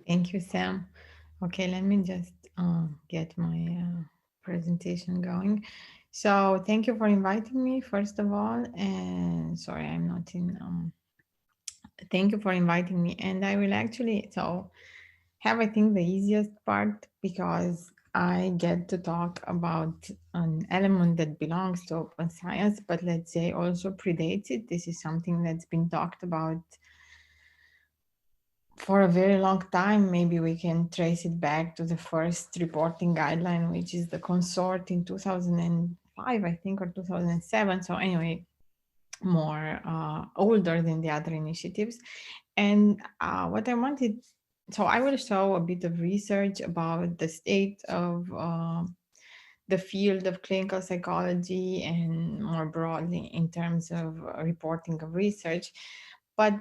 Thank you, Sam. Okay, let me just get my presentation going. So thank you for inviting me, first of all. And sorry, I'm not in. Thank you for inviting me. And I will actually have, I think, the easiest part because I get to talk about an element that belongs to open science, but let's say also predates it. This is something that's been talked about for a very long time. Maybe we can trace it back to the first reporting guideline, which is the CONSORT in 2005, I think, or 2007. So anyway, more older than the other initiatives. And what I wanted, so I will show a bit of research about the state of the field of clinical psychology and more broadly in terms of reporting of research. But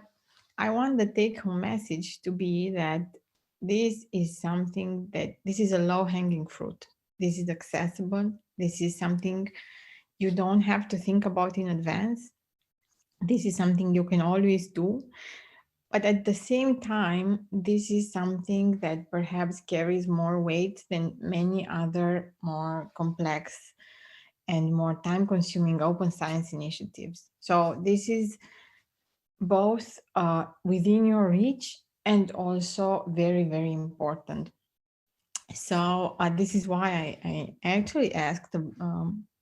I want the take home message to be that this is a low hanging fruit. This is accessible. This is something you don't have to think about in advance. This is something you can always do. But at the same time, this is something that perhaps carries more weight than many other more complex and more time consuming open science initiatives. So this is both within your reach and also very, very important. So this is why I actually asked the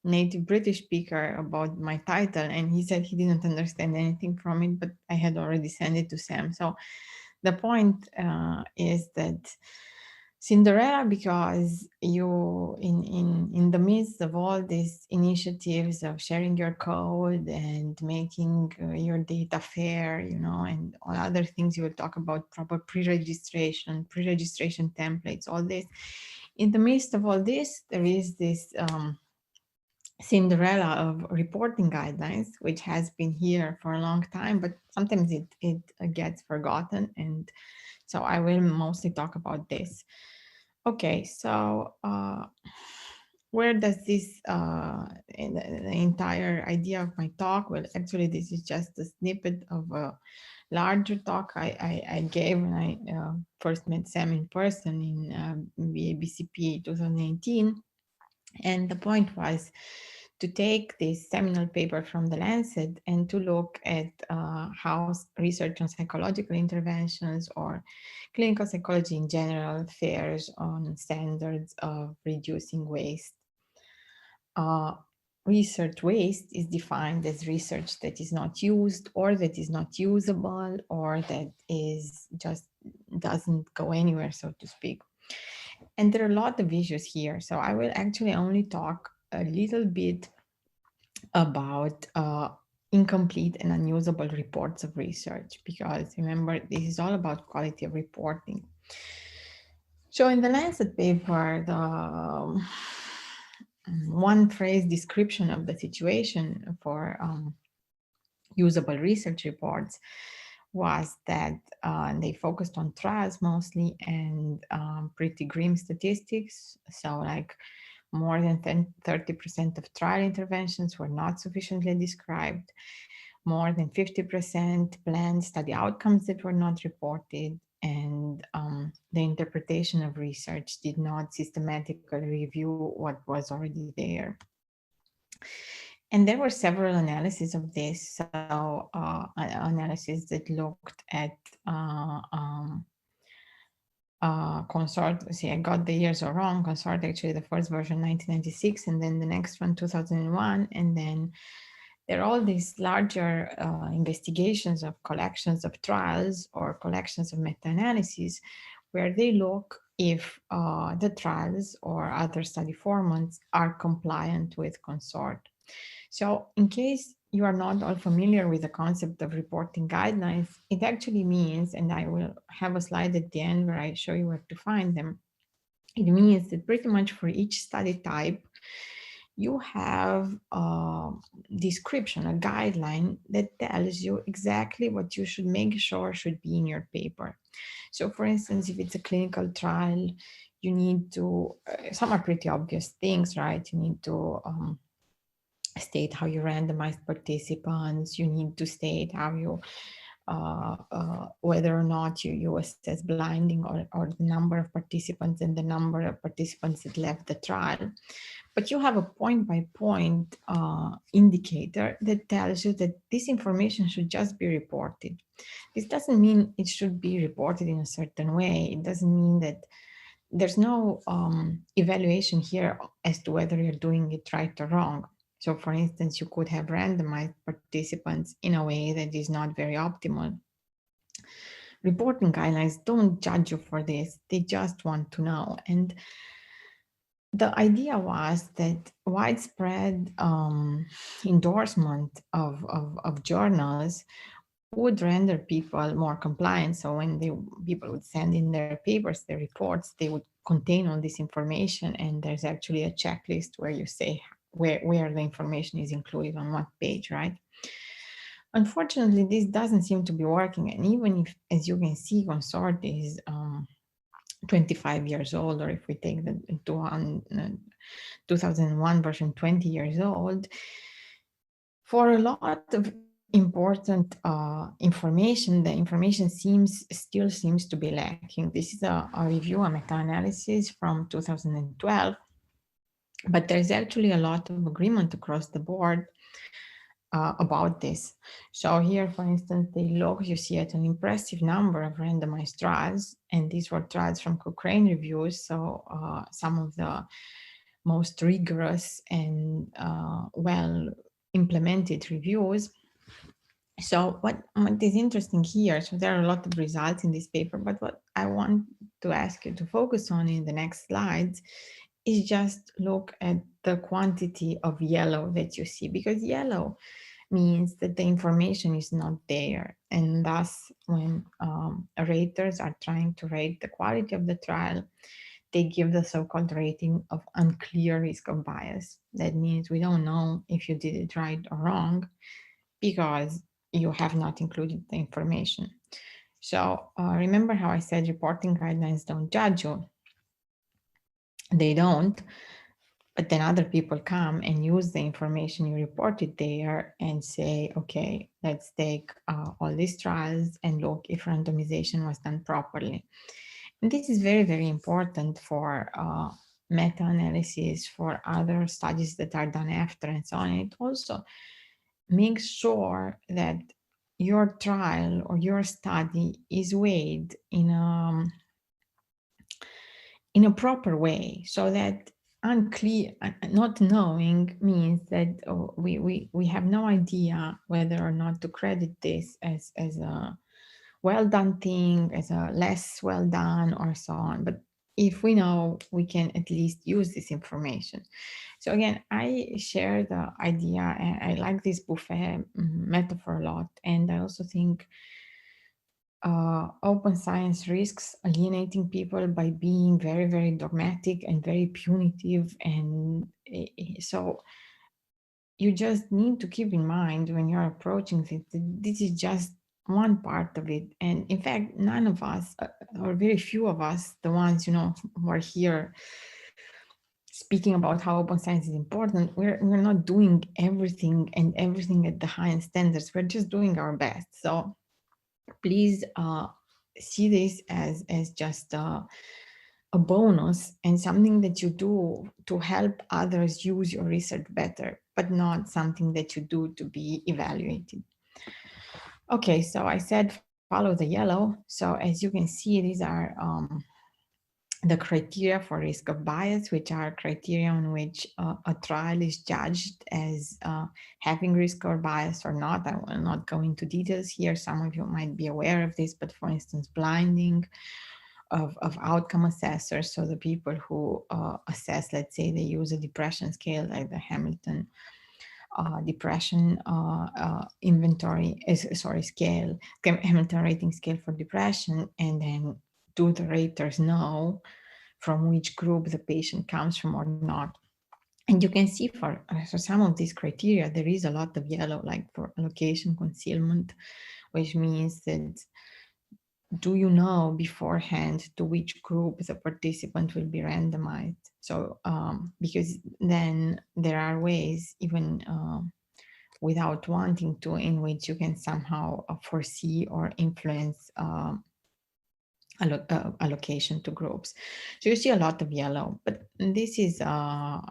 native British speaker about my title, and he said he didn't understand anything from it, but I had already sent it to Sam. So the point is that Cinderella, because you in the midst of all these initiatives of sharing your code and making your data fair, and all other things you will talk about, proper pre-registration templates, all this. In the midst of all this, there is this Cinderella of reporting guidelines, which has been here for a long time, but sometimes it gets forgotten. And so I will mostly talk about this. Okay, so where does this the entire idea of my talk? Well, actually, this is just a snippet of a larger talk I gave when I first met Sam in person in BABCP 2018. And the point was to take this seminal paper from the Lancet and to look at how research on psychological interventions or clinical psychology in general fares on standards of reducing waste. Uh, Research waste is defined as research that is not used or that is not usable or that is just doesn't go anywhere, so to speak. And there are a lot of issues here. So I will actually only talk a little bit about incomplete and unusable reports of research, because remember, this is all about quality of reporting. So in the Lancet paper, the one phrase description of the situation for usable research reports was that they focused on trials mostly and pretty grim statistics. So like more than 30% of trial interventions were not sufficiently described. More than 50% planned study outcomes that were not reported. And the interpretation of research did not systematically review what was already there. And there were several analyses of this. So analysis that looked at Consort. See, I got the years all wrong. Consort, actually, the first version 1996, and then the next one 2001, and then there are all these larger investigations of collections of trials or collections of meta-analyses where they look if the trials or other study formats are compliant with Consort. So in case you are not all familiar with the concept of reporting guidelines, it actually means, and I will have a slide at the end where I show you where to find them. It means that pretty much for each study type, you have a description, a guideline that tells you exactly what you should make sure should be in your paper. So for instance, if it's a clinical trial, you need to, some are pretty obvious things, right? You need to state how you randomize participants. You need to state how you whether or not you assess blinding or the number of participants and the number of participants that left the trial. But you have a point-by-point indicator that tells you that this information should just be reported. This doesn't mean it should be reported in a certain way. It doesn't mean that there's no evaluation here as to whether you're doing it right or wrong. So for instance, you could have randomized participants in a way that is not very optimal. Reporting guidelines don't judge you for this. They just want to know. And the idea was that widespread endorsement of journals would render people more compliant. So when people would send in their papers, their reports, they would contain all this information. And there's actually a checklist where you say where the information is included on what page, right? Unfortunately, this doesn't seem to be working. And even if, as you can see, CONSORT is 25 years old, or if we take the 2001 version 20 years old, for a lot of important information, the information still seems to be lacking. This is a review, a meta-analysis from 2012, but there's actually a lot of agreement across the board about this. So here, for instance, they look, you see at an impressive number of randomized trials, and these were trials from Cochrane reviews, so some of the most rigorous and well implemented reviews. So what is interesting here, so there are a lot of results in this paper, but what I want to ask you to focus on in the next slides is just look at the quantity of yellow that you see, because yellow means that the information is not there. And thus, when raters are trying to rate the quality of the trial, they give the so-called rating of unclear risk of bias. That means we don't know if you did it right or wrong because you have not included the information. So remember how I said reporting guidelines don't judge you. They don't, but then other people come and use the information you reported there and say, okay, let's take all these trials and look if randomization was done properly. And this is very, very important for meta-analysis, for other studies that are done after and so on. It also makes sure that your trial or your study is weighed in a proper way, so that unclear, not knowing means that we have no idea whether or not to credit this as a well done thing, as a less well done, or so on. But if we know, we can at least use this information. So again, I share the idea, and I like this buffet metaphor a lot. And I also think open science risks alienating people by being very, very dogmatic and very punitive. And so you just need to keep in mind when you're approaching this, this is just one part of it. And in fact, none of us, or very few of us, the ones, who are here speaking about how open science is important, we're not doing everything at the highest standards. We're just doing our best. So please see this as just a bonus and something that you do to help others use your research better, but not something that you do to be evaluated. Okay, so I said follow the yellow. So as you can see, these are the criteria for risk of bias, which are criteria on which a trial is judged as having risk or bias or not. I will not go into details here. Some of you might be aware of this, but for instance, blinding of outcome assessors. So the people who assess, let's say they use a depression scale like the Hamilton depression scale, Hamilton rating scale for depression, and then do the raters know from which group the patient comes from or not. And you can see for some of these criteria, there is a lot of yellow, like for allocation concealment, which means that do you know beforehand to which group the participant will be randomized? So because then there are ways, even without wanting to, in which you can somehow foresee or influence allocation to groups. So you see a lot of yellow, but this is a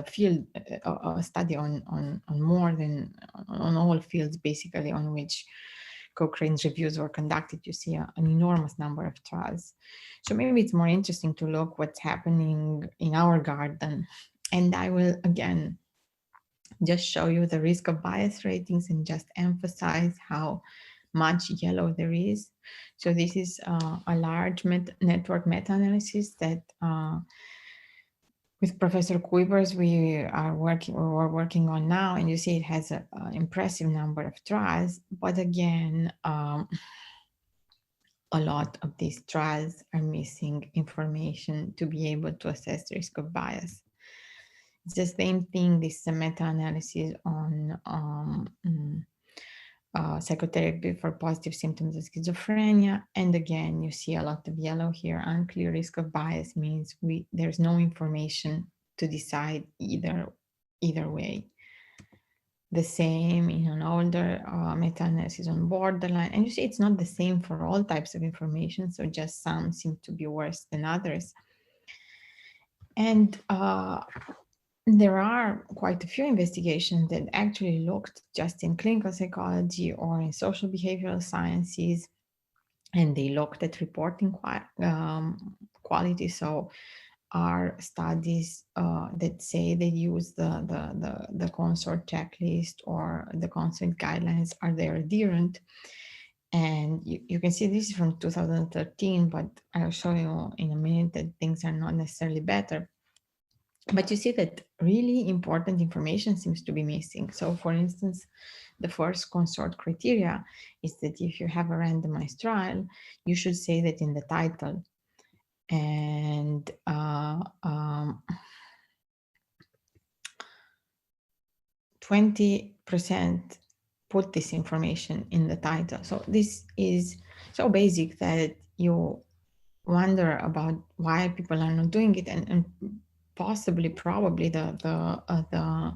field, a study on more than on all fields basically on which Cochrane's reviews were conducted. You see an enormous number of trials. So maybe it's more interesting to look what's happening in our garden. And I will again just show you the risk of bias ratings and just emphasize how much yellow there is. So this is a large network meta-analysis that with Professor Kuipers we're working on now, and you see it has an impressive number of trials. But again, a lot of these trials are missing information to be able to assess the risk of bias. It's the same thing. This is a meta-analysis on psychotherapy for positive symptoms of schizophrenia. And again, you see a lot of yellow here. Unclear risk of bias means there's no information to decide either way. The same in an older meta-analysis on borderline. And you see it's not the same for all types of information. So just some seem to be worse than others. And there are quite a few investigations that actually looked just in clinical psychology or in social behavioral sciences, and they looked at reporting quality. So are studies that say they use the CONSORT checklist or the CONSORT guidelines, are they adherent? And you can see this is from 2013, but I'll show you in a minute that things are not necessarily better. But you see that really important information seems to be missing. So for instance, the first CONSORT criteria is that if you have a randomized trial, you should say that in the title. And 20% put this information in the title. So this is so basic that you wonder about why people are not doing it, and possibly, probably the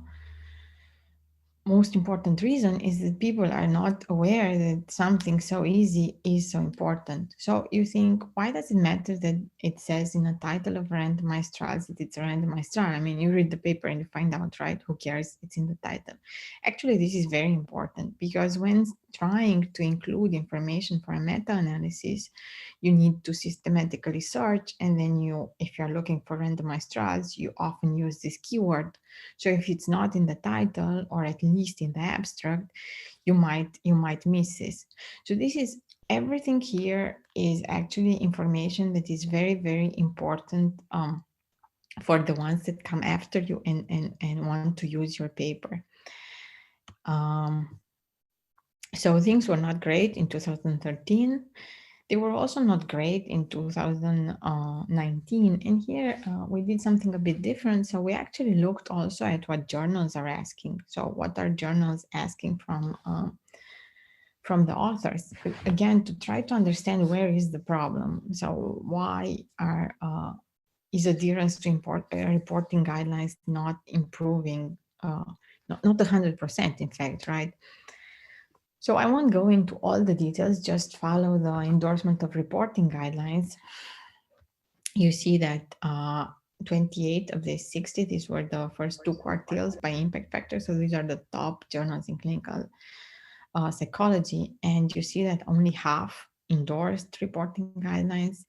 most important reason is that people are not aware that something so easy is so important. So you think, why does it matter that it says in the title of randomized trials that it's a randomized trial? I mean, you read the paper and you find out, right? Who cares? It's in the title. Actually, this is very important because when trying to include information for a meta-analysis, you need to systematically search. And then if you're looking for randomized trials, you often use this keyword. So if it's not in the title, or at least in the abstract, you might miss this. So this is everything here is actually information that is very, very important for the ones that come after you and want to use your paper. So things were not great in 2013. They were also not great in 2019. And here we did something a bit different. So we actually looked also at what journals are asking. So what are journals asking from the authors? Again, to try to understand where is the problem. So why is adherence to reporting guidelines not improving, not 100%, in fact, right? So I won't go into all the details, just follow the endorsement of reporting guidelines. You see that 28 of the 60, these were the first two quartiles by impact factor. So these are the top journals in clinical psychology. And you see that only half endorsed reporting guidelines.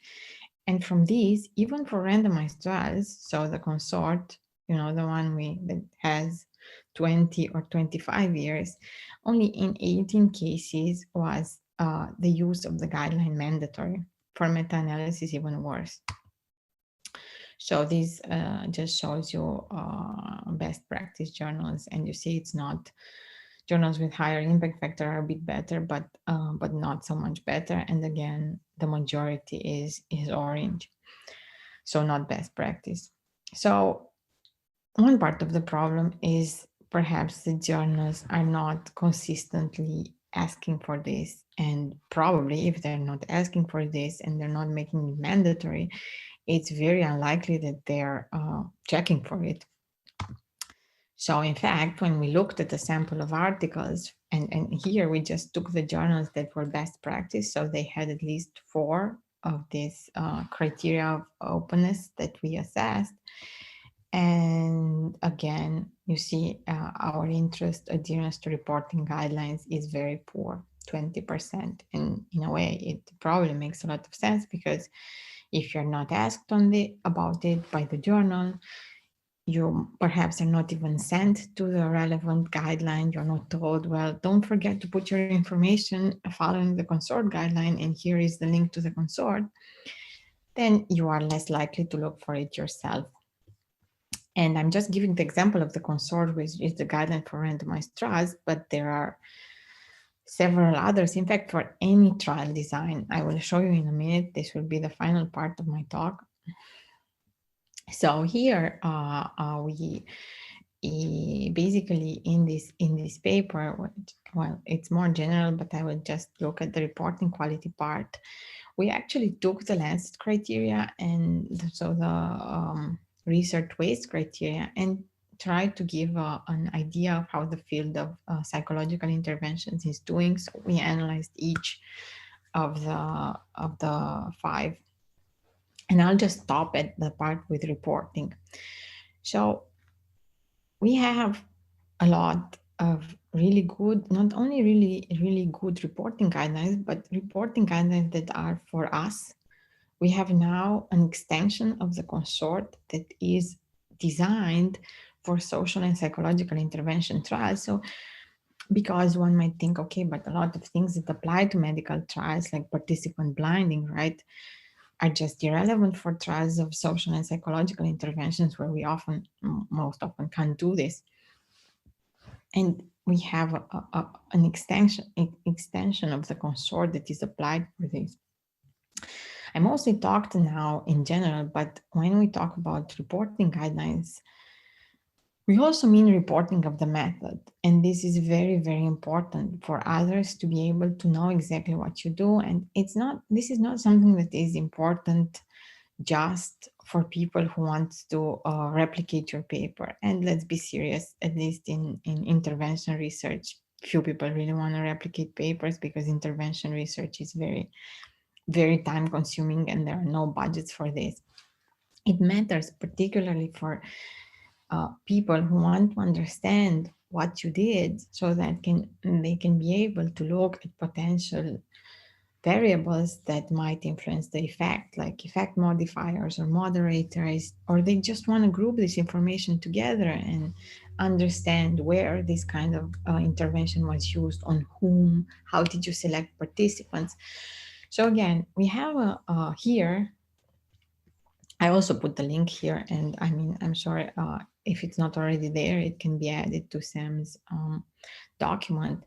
And from these, even for randomized trials, so the CONSORT, the one that has 20 or 25 years, only in 18 cases was the use of the guideline mandatory. For meta-analysis, even worse. So this just shows you best practice journals, and you see it's not journals with higher impact factor are a bit better, but not so much better. And again, the majority is orange, so not best practice. So one part of the problem is perhaps the journals are not consistently asking for this, and probably if they're not asking for this and they're not making it mandatory, it's very unlikely that they're checking for it. So in fact, when we looked at a sample of articles, and here we just took the journals that were best practice, so they had at least 4 of these criteria of openness that we assessed. And again, you see our interest adherence to reporting guidelines is very poor, 20%. And in a way, it probably makes a lot of sense, because if you're not asked about it by the journal, you perhaps are not even sent to the relevant guideline. You're not told, well, don't forget to put your information following the CONSORT guideline, and here is the link to the CONSORT. Then you are less likely to look for it yourself. And I'm just giving the example of the CONSORT, which is the guideline for randomized trials, but there are several others. In fact, for any trial design, I will show you in a minute. This will be the final part of my talk. So here we basically in this paper, well, it's more general, but I will just look at the reporting quality part. We actually took the Lancet criteria and so the research waste criteria, and tried to give an idea of how the field of psychological interventions is doing. So we analyzed each of the 5, and I'll just stop at the part with reporting. So we have a lot of really good, not only really good reporting guidelines, but reporting guidelines that are for us. We have now an extension of the CONSORT that is designed for social and psychological intervention trials. So, because one might think, okay, but a lot of things that apply to medical trials, like participant blinding, right, are just irrelevant for trials of social and psychological interventions, where we most often can't do this. And we have an extension of the CONSORT that is applied for this. I mostly talked now in general, but when we talk about reporting guidelines, we also mean reporting of the method. And this is very, very important for others to be able to know exactly what you do. And this is not something that is important just for people who want to replicate your paper. And let's be serious, at least in intervention research, few people really want to replicate papers, because intervention research is very, very time consuming and there are no budgets for this. It matters particularly for people who want to understand what you did, so that they can be able to look at potential variables that might influence the effect, like effect modifiers or moderators, or they just want to group this information together and understand where this kind of intervention was used, on whom, how did you select participants. So again, we have here, I also put the link here, and I mean, I'm sure if it's not already there, it can be added to Sam's document.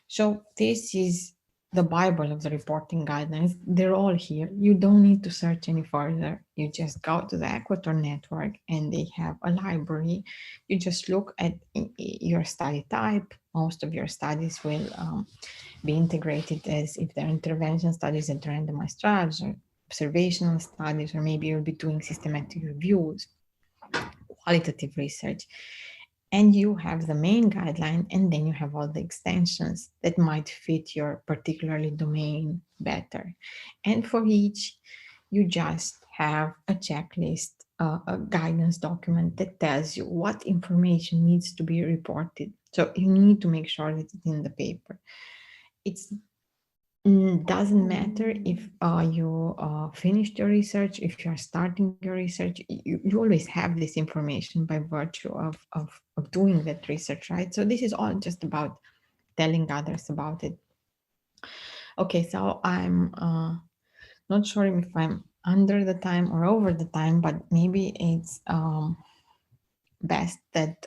So this is the Bible of the reporting guidelines. They're all here. You don't need to search any further. You just go to the Equator Network and they have a library. You just look at your study type. Most of your studies will be integrated as if they're intervention studies and randomized trials, or observational studies, or maybe you'll be doing systematic reviews, qualitative research. And you have the main guideline, and then you have all the extensions that might fit your particularly domain better. And for each, you just have a checklist, a guidance document that tells you what information needs to be reported. So you need to make sure that it's in the paper. It's doesn't matter if you finished your research, if you are starting your research, you always have this information by virtue of doing that research, right? So this is all just about telling others about it. Okay, so I'm not sure if I'm under the time or over the time, but maybe it's best that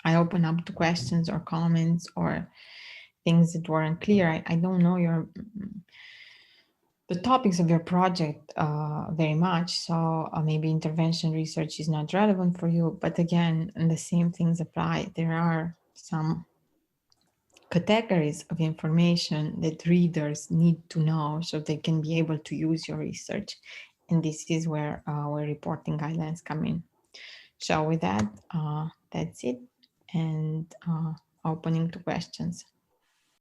I open up to questions or comments or things that weren't clear. I don't know the topics of your project very much, so maybe intervention research is not relevant for you, but again, the same things apply. There are some categories of information that readers need to know so they can be able to use your research, and this is where reporting guidelines come in. So with that, that's it. and opening to questions.